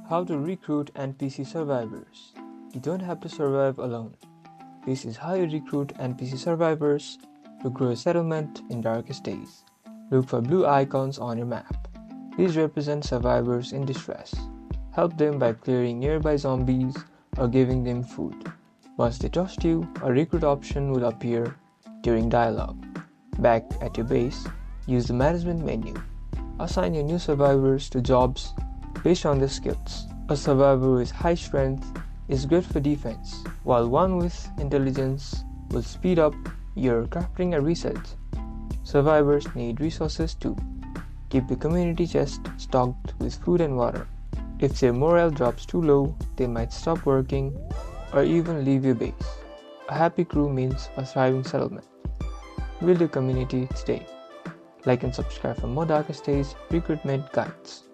How to recruit NPC survivors. You don't have to survive alone. This is how you recruit NPC survivors to grow a settlement in darkest days. Look for blue icons on your map. These represent survivors in distress. Help them by clearing nearby zombies or giving them food. Once they trust you, a recruit option will appear during dialogue. Back at your base, use the management menu. Assign your new survivors to jobs based on their skills. A survivor with high strength is good for defense, while one with intelligence will speed up your crafting and research. Survivors need resources too. Keep the community chest stocked with food and water. If their morale drops too low, they might stop working or even leave your base. A happy crew means a thriving settlement. Build your community today. Like and subscribe for more Darkest Days recruitment guides.